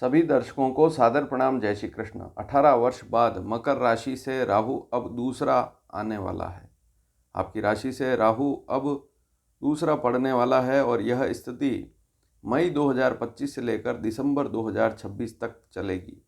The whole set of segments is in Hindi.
सभी दर्शकों को सादर प्रणाम। जय श्री कृष्ण। 18 वर्ष बाद मकर राशि से राहु अब दूसरा आने वाला है। आपकी राशि से राहु अब दूसरा पड़ने वाला है और यह स्थिति मई 2025 से लेकर दिसंबर 2026 तक चलेगी।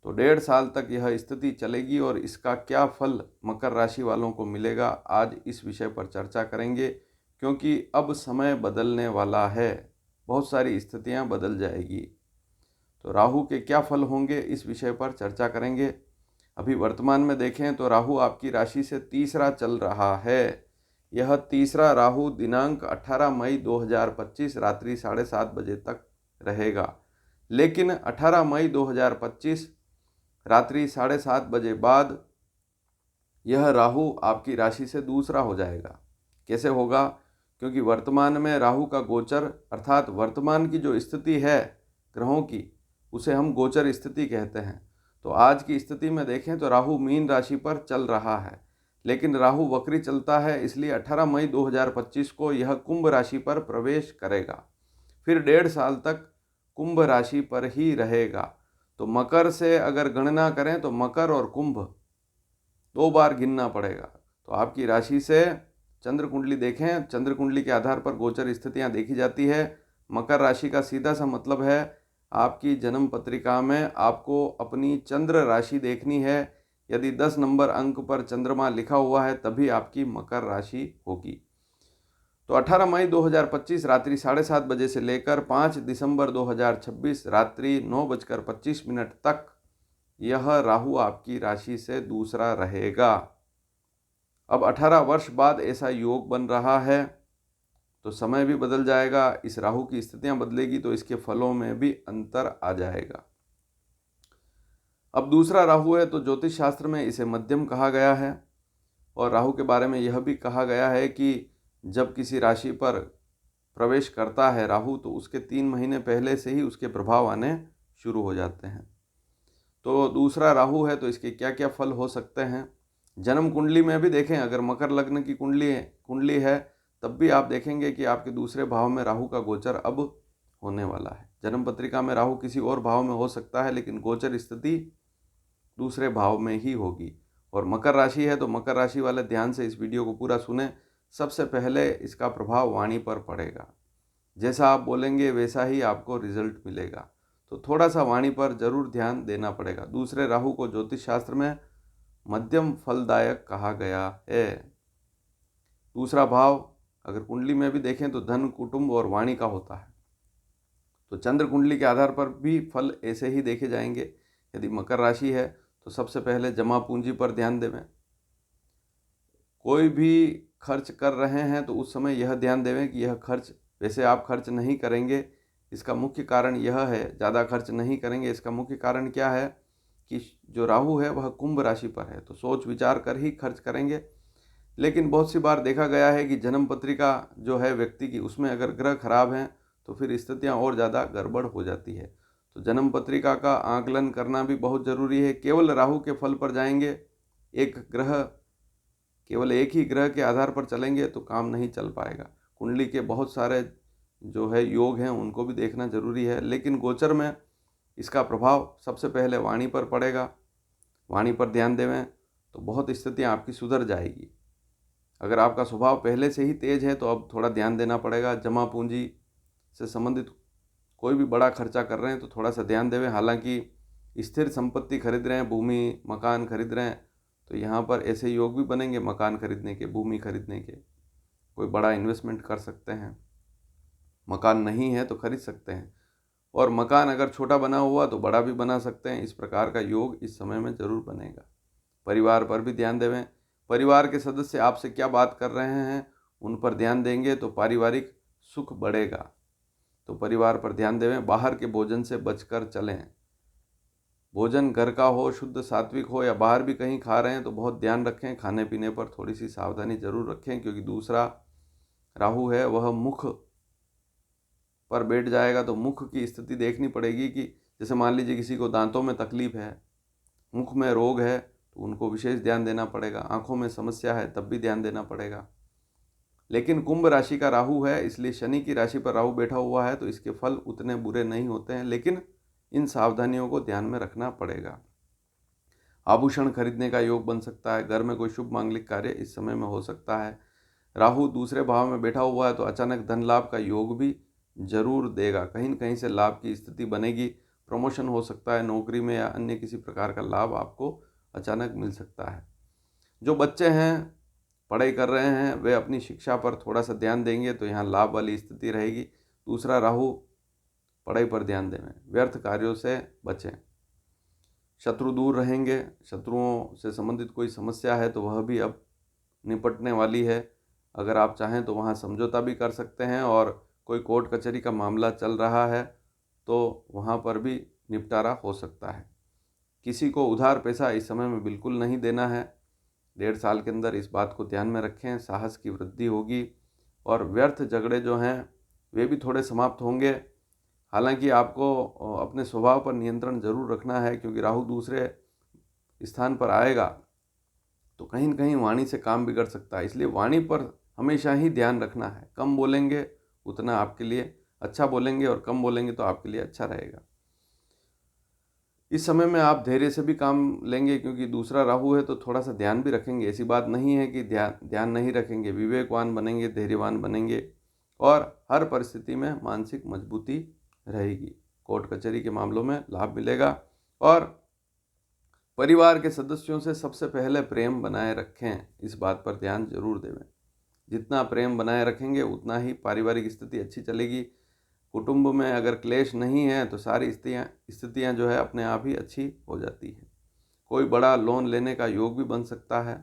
तो 1.5 साल तक यह स्थिति चलेगी और इसका क्या फल मकर राशि वालों को मिलेगा, आज इस विषय पर चर्चा करेंगे। क्योंकि अब समय बदलने वाला है, बहुत सारी स्थितियां बदल जाएगी। तो राहु के क्या फल होंगे, इस विषय पर चर्चा करेंगे। अभी वर्तमान में देखें तो राहु आपकी राशि से तीसरा चल रहा है। यह तीसरा राहु दिनांक 18 मई 2025 रात्रि 7:30 बजे तक रहेगा। लेकिन 18 मई 2025 रात्रि 7:30 बजे बाद यह राहु आपकी राशि से दूसरा हो जाएगा। कैसे होगा? क्योंकि वर्तमान में राहु का गोचर अर्थात वर्तमान की जो स्थिति है ग्रहों की, उसे हम गोचर स्थिति कहते हैं। तो आज की स्थिति में देखें तो राहु मीन राशि पर चल रहा है, लेकिन राहु वक्री चलता है, इसलिए 18 मई 2025 को यह कुंभ राशि पर प्रवेश करेगा। फिर 1.5 साल तक कुंभ राशि पर ही रहेगा। तो मकर से अगर गणना करें तो मकर और कुंभ 2 बार गिनना पड़ेगा। तो आपकी राशि से चंद्र कुंडली देखें, चंद्र कुंडली के आधार पर गोचर स्थितियां देखी जाती है। मकर राशि का सीधा सा मतलब है आपकी जन्म पत्रिका में आपको अपनी चंद्र राशि देखनी है। यदि 10 नंबर अंक पर चंद्रमा लिखा हुआ है तभी आपकी मकर राशि होगी। तो 18 मई 2025 रात्रि 7:30 बजे से लेकर 5 दिसंबर 2026 रात्रि 9:25 तक यह राहु आपकी राशि से दूसरा रहेगा। अब 18 वर्ष बाद ऐसा योग बन रहा है, तो समय भी बदल जाएगा। इस राहु की स्थितियां बदलेगी तो इसके फलों में भी अंतर आ जाएगा। अब दूसरा राहु है तो ज्योतिष शास्त्र में इसे मध्यम कहा गया है। और राहु के बारे में यह भी कहा गया है कि जब किसी राशि पर प्रवेश करता है राहु, तो उसके 3 महीने पहले से ही उसके प्रभाव आने शुरू हो जाते हैं। तो दूसरा राहु है तो इसके क्या क्या फल हो सकते हैं। जन्म कुंडली में भी देखें, अगर मकर लग्न की कुंडली है तब भी आप देखेंगे कि आपके दूसरे भाव में राहु का गोचर अब होने वाला है। जन्म पत्रिका में राहु किसी और भाव में हो सकता है, लेकिन गोचर स्थिति दूसरे भाव में ही होगी। और मकर राशि है तो मकर राशि वाले ध्यान से इस वीडियो को पूरा सुने। सबसे पहले इसका प्रभाव वाणी पर पड़ेगा। जैसा आप बोलेंगे वैसा ही आपको रिजल्ट मिलेगा। तो थोड़ा सा वाणी पर जरूर ध्यान देना पड़ेगा। दूसरे राहु को ज्योतिष शास्त्र में मध्यम फलदायक कहा गया है। दूसरा भाव अगर कुंडली में भी देखें तो धन, कुटुंब और वाणी का होता है। तो चंद्र कुंडली के आधार पर भी फल ऐसे ही देखे जाएंगे। यदि मकर राशि है तो सबसे पहले जमा पूंजी पर ध्यान देवें। कोई भी खर्च कर रहे हैं तो उस समय यह ध्यान देवें कि यह खर्च वैसे आप खर्च नहीं करेंगे। इसका मुख्य कारण यह है, ज़्यादा खर्च नहीं करेंगे। इसका मुख्य कारण क्या है कि जो राहु है वह कुंभ राशि पर है, तो सोच विचार कर ही खर्च करेंगे। लेकिन बहुत सी बार देखा गया है कि जन्म पत्रिका जो है व्यक्ति की, उसमें अगर ग्रह खराब हैं तो फिर स्थितियां और ज़्यादा गड़बड़ हो जाती है। तो जन्म पत्रिका का आकलन करना भी बहुत ज़रूरी है। केवल राहु के फल पर जाएंगे, केवल एक ही ग्रह के आधार पर चलेंगे तो काम नहीं चल पाएगा। कुंडली के बहुत सारे जो है योग हैं उनको भी देखना जरूरी है। लेकिन गोचर में इसका प्रभाव सबसे पहले वाणी पर पड़ेगा। वाणी पर ध्यान देवें तो बहुत स्थितियाँ आपकी सुधर जाएगी। अगर आपका स्वभाव पहले से ही तेज है तो अब थोड़ा ध्यान देना पड़ेगा। जमा पूंजी से संबंधित कोई भी बड़ा खर्चा कर रहे हैं तो थोड़ा सा ध्यान देवें। हालांकि स्थिर संपत्ति खरीद रहे हैं, भूमि मकान खरीद रहे हैं, तो यहाँ पर ऐसे योग भी बनेंगे मकान खरीदने के, भूमि खरीदने के। कोई बड़ा इन्वेस्टमेंट कर सकते हैं। मकान नहीं है तो खरीद सकते हैं, और मकान अगर छोटा बना हुआ तो बड़ा भी बना सकते हैं। इस प्रकार का योग इस समय में जरूर बनेगा। परिवार पर भी ध्यान देवें। परिवार के सदस्य आपसे क्या बात कर रहे हैं उन पर ध्यान देंगे तो पारिवारिक सुख बढ़ेगा। तो परिवार पर ध्यान देवें। बाहर के भोजन से बचकर चलें। भोजन घर का हो, शुद्ध सात्विक हो, या बाहर भी कहीं खा रहे हैं तो बहुत ध्यान रखें। खाने पीने पर थोड़ी सी सावधानी जरूर रखें, क्योंकि दूसरा राहु है वह मुख पर बैठ जाएगा। तो मुख की स्थिति देखनी पड़ेगी कि जैसे मान लीजिए किसी को दांतों में तकलीफ है, मुख में रोग है, तो उनको विशेष ध्यान देना पड़ेगा। आंखों में समस्या है तब भी ध्यान देना पड़ेगा। लेकिन कुंभ राशि का राहु है, इसलिए शनि की राशि पर राहु बैठा हुआ है तो इसके फल उतने बुरे नहीं होते हैं। लेकिन इन सावधानियों को ध्यान में रखना पड़ेगा। आभूषण खरीदने का योग बन सकता है। घर में कोई शुभ मांगलिक कार्य इस समय में हो सकता है। राहु दूसरे भाव में बैठा हुआ है तो अचानक धन लाभ का योग भी जरूर देगा। कहीं न कहीं से लाभ की स्थिति बनेगी। प्रमोशन हो सकता है नौकरी में या अन्य किसी प्रकार का लाभ आपको अचानक मिल सकता है। जो बच्चे हैं, पढ़ाई कर रहे हैं, वे अपनी शिक्षा पर थोड़ा सा ध्यान देंगे तो यहाँ लाभ वाली स्थिति रहेगी। दूसरा राहु पढ़ाई पर ध्यान दें। व्यर्थ कार्यों से बचें। शत्रु दूर रहेंगे। शत्रुओं से संबंधित कोई समस्या है तो वह भी अब निपटने वाली है। अगर आप चाहें तो वहाँ समझौता भी कर सकते हैं, और कोई कोर्ट कचहरी का मामला चल रहा है तो वहाँ पर भी निपटारा हो सकता है। किसी को उधार पैसा इस समय में बिल्कुल नहीं देना है। 1.5 साल के अंदर इस बात को ध्यान में रखें। साहस की वृद्धि होगी और व्यर्थ झगड़े जो हैं वे भी थोड़े समाप्त होंगे। हालांकि आपको अपने स्वभाव पर नियंत्रण जरूर रखना है, क्योंकि राहु दूसरे स्थान पर आएगा तो कहीं न कहीं वाणी से काम बिगड़ सकता है। इसलिए वाणी पर हमेशा ही ध्यान रखना है। कम बोलेंगे उतना आपके लिए अच्छा बोलेंगे, और कम बोलेंगे तो आपके लिए अच्छा रहेगा। इस समय में आप धैर्य से भी काम लेंगे, क्योंकि दूसरा राहु है तो थोड़ा सा ध्यान भी रखेंगे। ऐसी बात नहीं है कि ध्यान नहीं रखेंगे। विवेकवान बनेंगे, धैर्यवान बनेंगे, और हर परिस्थिति में मानसिक मजबूती रहेगी। कोर्ट कचहरी के मामलों में लाभ मिलेगा। और परिवार के सदस्यों से सबसे पहले प्रेम बनाए रखें। इस बात पर ध्यान जरूर दें। जितना प्रेम बनाए रखेंगे उतना ही पारिवारिक स्थिति अच्छी चलेगी। कुटुंब में अगर क्लेश नहीं है तो सारी स्थितियाँ जो है अपने आप ही अच्छी हो जाती है। कोई बड़ा लोन लेने का योग भी बन सकता है।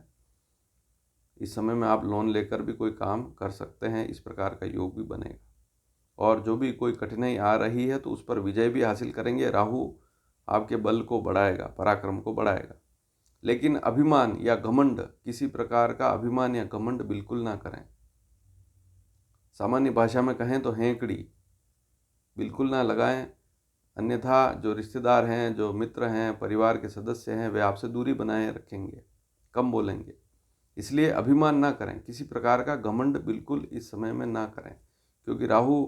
इस समय में आप लोन लेकर भी कोई काम कर सकते हैं। इस प्रकार का योग भी बनेगा। और जो भी कोई कठिनाई आ रही है तो उस पर विजय भी हासिल करेंगे। राहु आपके बल को बढ़ाएगा, पराक्रम को बढ़ाएगा। लेकिन अभिमान या घमंड, किसी प्रकार का अभिमान या घमंड बिल्कुल ना करें। सामान्य भाषा में कहें तो हेंकड़ी बिल्कुल ना लगाएं। अन्यथा जो रिश्तेदार हैं, जो मित्र हैं, परिवार के सदस्य हैं, वे आपसे दूरी बनाए रखेंगे, कम बोलेंगे। इसलिए अभिमान ना करें। किसी प्रकार का घमंड बिल्कुल इस समय में ना करें, क्योंकि राहु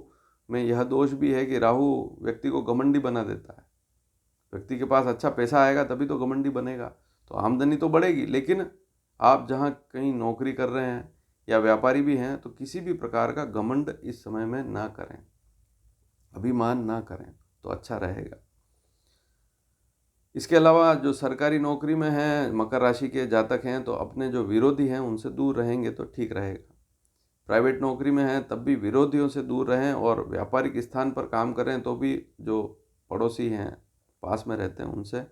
में यह दोष भी है कि राहु व्यक्ति को घमंडी बना देता है। व्यक्ति के पास अच्छा पैसा आएगा तभी तो घमंडी बनेगा। तो आमदनी तो बढ़ेगी, लेकिन आप जहाँ कहीं नौकरी कर रहे हैं या व्यापारी भी हैं तो किसी भी प्रकार का घमंड इस समय में ना करें, अभिमान ना करें तो अच्छा रहेगा। इसके अलावा जो सरकारी नौकरी में हैं, मकर राशि के जातक हैं, तो अपने जो विरोधी हैं उनसे दूर रहेंगे तो ठीक रहेगा। प्राइवेट नौकरी में हैं तब भी विरोधियों से दूर रहें, और व्यापारिक स्थान पर काम करें तो भी जो पड़ोसी हैं, पास में रहते हैं, उनसे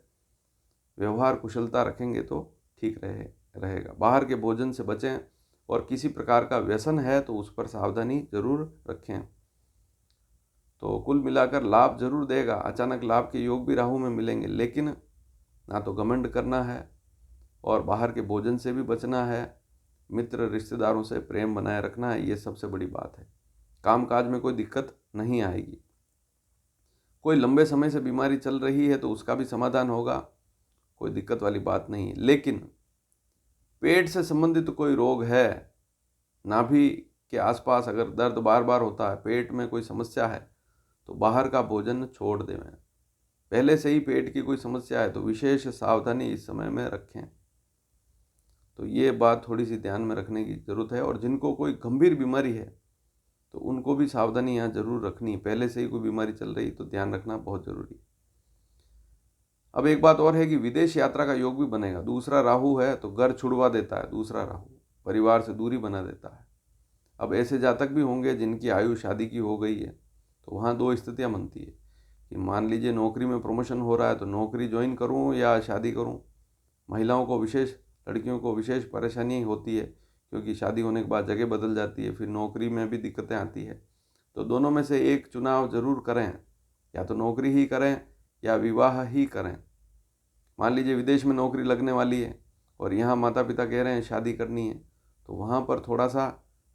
व्यवहार कुशलता रखेंगे तो ठीक रहेगा। बाहर के भोजन से बचें, और किसी प्रकार का व्यसन है तो उस पर सावधानी जरूर रखें। तो कुल मिलाकर लाभ जरूर देगा। अचानक लाभ के योग भी राहु में मिलेंगे, लेकिन ना तो घमंड करना है और बाहर के भोजन से भी बचना है। मित्र रिश्तेदारों से प्रेम बनाए रखना है, ये सबसे बड़ी बात है। कामकाज में कोई दिक्कत नहीं आएगी। कोई लंबे समय से बीमारी चल रही है तो उसका भी समाधान होगा, कोई दिक्कत वाली बात नहीं है। लेकिन पेट से संबंधित कोई रोग है, नाभि के आसपास अगर दर्द बार बार होता है, पेट में कोई समस्या है, तो बाहर का भोजन छोड़ दें। पहले से ही पेट की कोई समस्या है तो विशेष सावधानी इस समय में रखें। तो ये बात थोड़ी सी ध्यान में रखने की ज़रूरत है। और जिनको कोई गंभीर बीमारी है तो उनको भी सावधानी यहाँ जरूर रखनी है। पहले से ही कोई बीमारी चल रही तो ध्यान रखना बहुत ज़रूरी है। अब एक बात और है कि विदेश यात्रा का योग भी बनेगा। दूसरा राहु है तो घर छुड़वा देता है। दूसरा राहु परिवार से दूरी बना देता है। अब ऐसे जातक भी होंगे जिनकी आयु शादी की हो गई है, तो वहाँ दो स्थितियाँ बनती है कि मान लीजिए नौकरी में प्रमोशन हो रहा है तो नौकरी ज्वाइन करूँ या शादी करूँ। महिलाओं को लड़कियों को विशेष परेशानी होती है, क्योंकि शादी होने के बाद जगह बदल जाती है, फिर नौकरी में भी दिक्कतें आती है। तो दोनों में से एक चुनाव जरूर करें, या तो नौकरी ही करें या विवाह ही करें। मान लीजिए विदेश में नौकरी लगने वाली है और यहाँ माता पिता कह रहे हैं शादी करनी है, तो वहाँ पर थोड़ा सा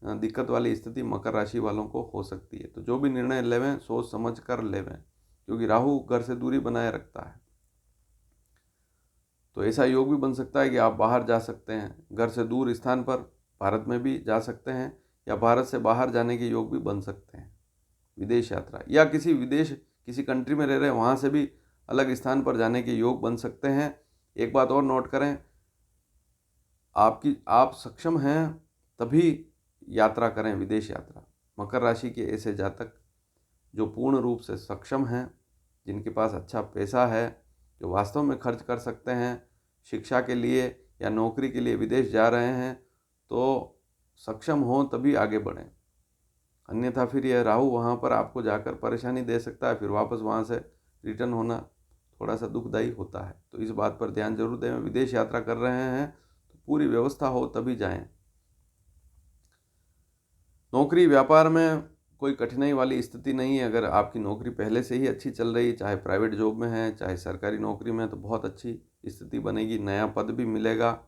दिक्कत वाली स्थिति मकर राशि वालों को हो सकती है। तो जो भी निर्णय लेवें सोच समझ कर लेवें, क्योंकि राहु घर से दूरी बनाए रखता है। तो ऐसा योग भी बन सकता है कि आप बाहर जा सकते हैं, घर से दूर स्थान पर भारत में भी जा सकते हैं, या भारत से बाहर जाने के योग भी बन सकते हैं। विदेश यात्रा या किसी विदेश किसी कंट्री में रह रहे हैं वहाँ से भी अलग स्थान पर जाने के योग बन सकते हैं। एक बात और नोट करें, आप सक्षम हैं तभी यात्रा करें, विदेश यात्रा। मकर राशि के ऐसे जातक जो पूर्ण रूप से सक्षम हैं, जिनके पास अच्छा पैसा है, जो वास्तव में खर्च कर सकते हैं, शिक्षा के लिए या नौकरी के लिए विदेश जा रहे हैं, तो सक्षम हों तभी आगे बढ़ें। अन्यथा फिर यह राहु वहाँ पर आपको जाकर परेशानी दे सकता है, फिर वापस वहाँ से रिटर्न होना थोड़ा सा दुखदायी होता है। तो इस बात पर ध्यान जरूर दें। विदेश यात्रा कर रहे हैं तो पूरी व्यवस्था हो तभी जाएं। नौकरी व्यापार में कोई कठिनाई वाली स्थिति नहीं है। अगर आपकी नौकरी पहले से ही अच्छी चल रही, चाहे प्राइवेट जॉब में है चाहे सरकारी नौकरी में, तो बहुत अच्छी स्थिति बनेगी। नया पद भी मिलेगा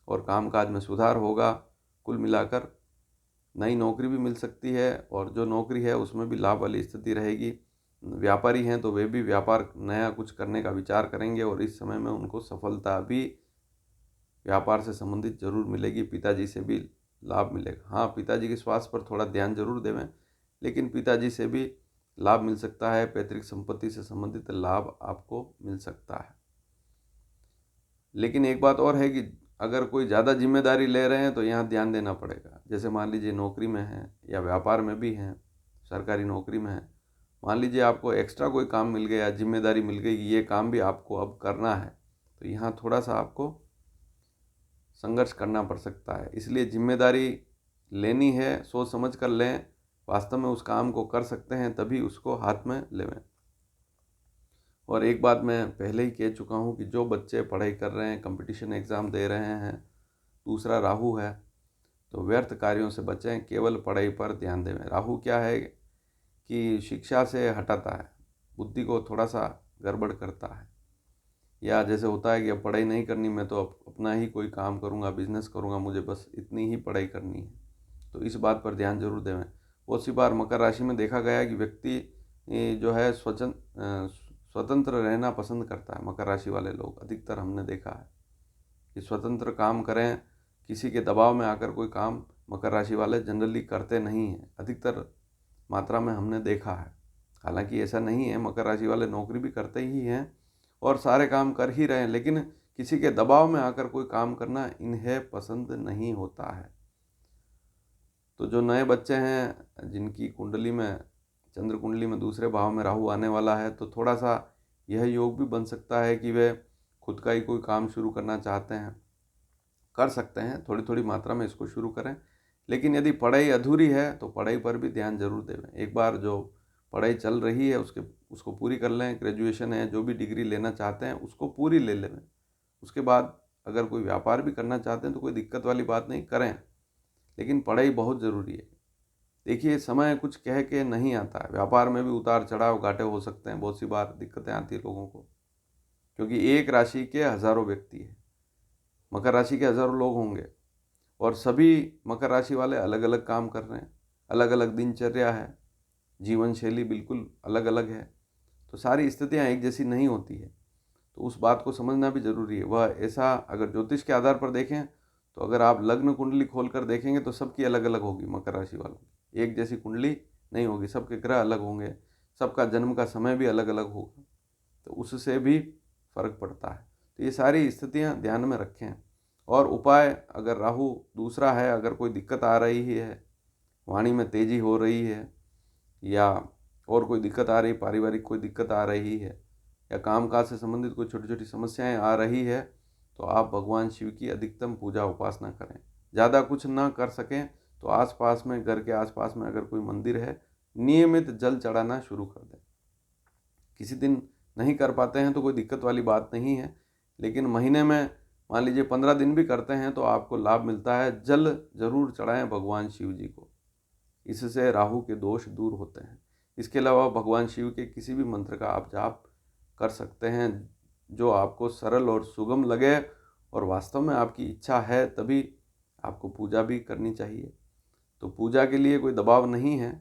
और कामकाज में सुधार होगा। कुल मिलाकर नई नौकरी भी मिल सकती है और जो नौकरी है उसमें भी लाभ वाली स्थिति रहेगी। व्यापारी हैं तो वे भी व्यापार नया कुछ करने का विचार करेंगे और इस समय में उनको सफलता भी व्यापार से संबंधित जरूर मिलेगी। पिताजी से भी लाभ मिलेगा। हाँ, पिताजी के स्वास्थ्य पर थोड़ा ध्यान जरूर देवें, लेकिन पिताजी से भी लाभ मिल सकता है। पैतृक संपत्ति से संबंधित लाभ आपको मिल सकता है। लेकिन एक बात और है कि अगर कोई ज़्यादा जिम्मेदारी ले रहे हैं तो यहाँ ध्यान देना पड़ेगा। जैसे मान लीजिए नौकरी में हैं या व्यापार में भी हैं, सरकारी नौकरी में हैं, मान लीजिए आपको एक्स्ट्रा कोई काम मिल गया, जिम्मेदारी मिल गई कि ये काम भी आपको अब करना है, तो यहाँ थोड़ा सा आपको संघर्ष करना पड़ सकता है। इसलिए जिम्मेदारी लेनी है, सोच समझ कर लें, वास्तव में उस काम को कर सकते हैं तभी उसको हाथ में लेवें। और एक बात मैं पहले ही कह चुका हूँ कि जो बच्चे पढ़ाई कर रहे हैं, कंपटीशन एग्ज़ाम दे रहे हैं, दूसरा राहु है, तो व्यर्थ कार्यों से बचें, केवल पढ़ाई पर ध्यान दें। राहु क्या है कि शिक्षा से हटाता है, बुद्धि को थोड़ा सा गड़बड़ करता है। या जैसे होता है कि अब पढ़ाई नहीं करनी, मैं तो अपना ही कोई काम करूँगा, बिजनेस करूँगा, मुझे बस इतनी ही पढ़ाई करनी है। तो इस बात पर ध्यान जरूर दें। बहुत सी बार मकर राशि में देखा गया है कि व्यक्ति जो है स्वतंत्र रहना पसंद करता है। मकर राशि वाले लोग अधिकतर हमने देखा है कि स्वतंत्र काम करें, किसी के दबाव में आकर कोई काम मकर राशि वाले जनरली करते नहीं हैं, अधिकतर मात्रा में हमने देखा है। हालांकि ऐसा नहीं है, मकर राशि वाले नौकरी भी करते ही हैं और सारे काम कर ही रहे हैं, लेकिन किसी के दबाव में आकर कोई काम करना इन्हें पसंद नहीं होता है। तो जो नए बच्चे हैं जिनकी कुंडली में, चंद्र कुंडली में दूसरे भाव में राहु आने वाला है, तो थोड़ा सा यह योग भी बन सकता है कि वे खुद का ही कोई काम शुरू करना चाहते हैं, कर सकते हैं। थोड़ी थोड़ी मात्रा में इसको शुरू करें, लेकिन यदि पढ़ाई अधूरी है तो पढ़ाई पर भी ध्यान जरूर दें। एक बार जो पढ़ाई चल रही है उसको पूरी कर लें। ग्रेजुएशन है, जो भी डिग्री लेना चाहते हैं उसको पूरी ले लें। उसके बाद अगर कोई व्यापार भी करना चाहते हैं तो कोई दिक्कत वाली बात नहीं, करें, लेकिन पढ़ाई बहुत ज़रूरी है। देखिए, समय कुछ कह के नहीं आता है। व्यापार में भी उतार चढ़ाव, घाटे हो सकते हैं, बहुत सी बार दिक्कतें आती है लोगों को, क्योंकि एक राशि के हज़ारों व्यक्ति हैं। मकर राशि के हज़ारों लोग होंगे और सभी मकर राशि वाले अलग अलग काम कर रहे हैं, अलग अलग दिनचर्या है, जीवन शैली बिल्कुल अलग अलग है, तो सारी स्थितियाँ एक जैसी नहीं होती है। तो उस बात को समझना भी ज़रूरी है। वह ऐसा, अगर ज्योतिष के आधार पर देखें तो अगर आप लग्न कुंडली खोल कर देखेंगे तो सबकी अलग अलग होगी। मकर राशि वालों की एक जैसी कुंडली नहीं होगी, सबके ग्रह अलग होंगे, सबका जन्म का समय भी अलग अलग होगा, तो उससे भी फर्क पड़ता है। तो ये सारी स्थितियाँ ध्यान में रखें। और उपाय, अगर राहु दूसरा है, अगर कोई दिक्कत आ रही है, वाणी में तेजी हो रही है, या और कोई दिक्कत आ रही, पारिवारिक कोई दिक्कत आ रही है, या कामकाज से संबंधित कोई छोटी छोटी समस्याएं आ रही है, तो आप भगवान शिव की अधिकतम पूजा उपासना करें। ज़्यादा कुछ ना कर सकें तो आसपास में, घर के आसपास में अगर कोई मंदिर है, नियमित जल चढ़ाना शुरू कर दें। किसी दिन नहीं कर पाते हैं तो कोई दिक्कत वाली बात नहीं है, लेकिन महीने में मान लीजिए 15 दिन भी करते हैं तो आपको लाभ मिलता है। जल जरूर चढ़ाएं भगवान शिव जी को, इससे राहु के दोष दूर होते हैं। इसके अलावा भगवान शिव के किसी भी मंत्र का आप जाप कर सकते हैं जो आपको सरल और सुगम लगे, और वास्तव में आपकी इच्छा है तभी आपको पूजा भी करनी चाहिए। तो पूजा के लिए कोई दबाव नहीं है,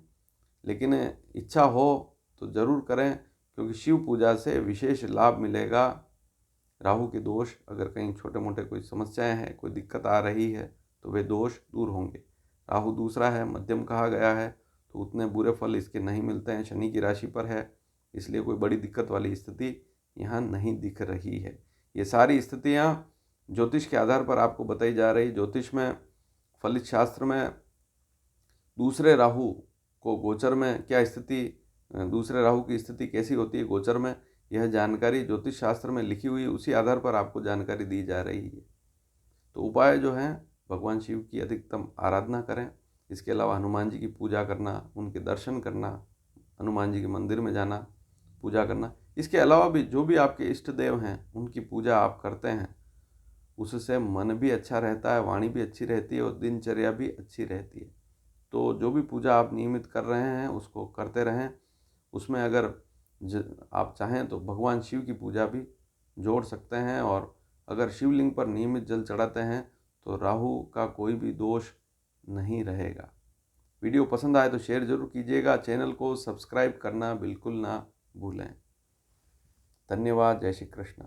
लेकिन इच्छा हो तो ज़रूर करें, क्योंकि शिव पूजा से विशेष लाभ मिलेगा। राहु के दोष, अगर कहीं छोटे मोटे कोई समस्याएं हैं, कोई दिक्कत आ रही है, तो वे दोष दूर होंगे। राहु दूसरा है, मध्यम कहा गया है, तो उतने बुरे फल इसके नहीं मिलते हैं। शनि की राशि पर है इसलिए कोई बड़ी दिक्कत वाली स्थिति यहाँ नहीं दिख रही है। ये सारी स्थितियाँ ज्योतिष के आधार पर आपको बताई जा रही। ज्योतिष में, फलित शास्त्र में दूसरे राहु को गोचर में क्या स्थिति, दूसरे राहु की स्थिति कैसी होती है गोचर में, यह जानकारी ज्योतिष शास्त्र में लिखी हुई, उसी आधार पर आपको जानकारी दी जा रही है। तो उपाय जो हैं, भगवान शिव की अधिकतम आराधना करें। इसके अलावा हनुमान जी की पूजा करना, उनके दर्शन करना, हनुमान जी के मंदिर में जाना, पूजा करना। इसके अलावा भी जो भी आपके इष्ट देव हैं उनकी पूजा आप करते हैं, उससे मन भी अच्छा रहता है, वाणी भी अच्छी रहती है और दिनचर्या भी अच्छी रहती है। तो जो भी पूजा आप नियमित कर रहे हैं उसको करते रहें। उसमें अगर आप चाहें तो भगवान शिव की पूजा भी जोड़ सकते हैं, और अगर शिवलिंग पर नियमित जल चढ़ाते हैं तो राहु का कोई भी दोष नहीं रहेगा। वीडियो पसंद आए तो शेयर जरूर कीजिएगा। चैनल को सब्सक्राइब करना बिल्कुल ना भूलें। धन्यवाद। जय श्री कृष्ण।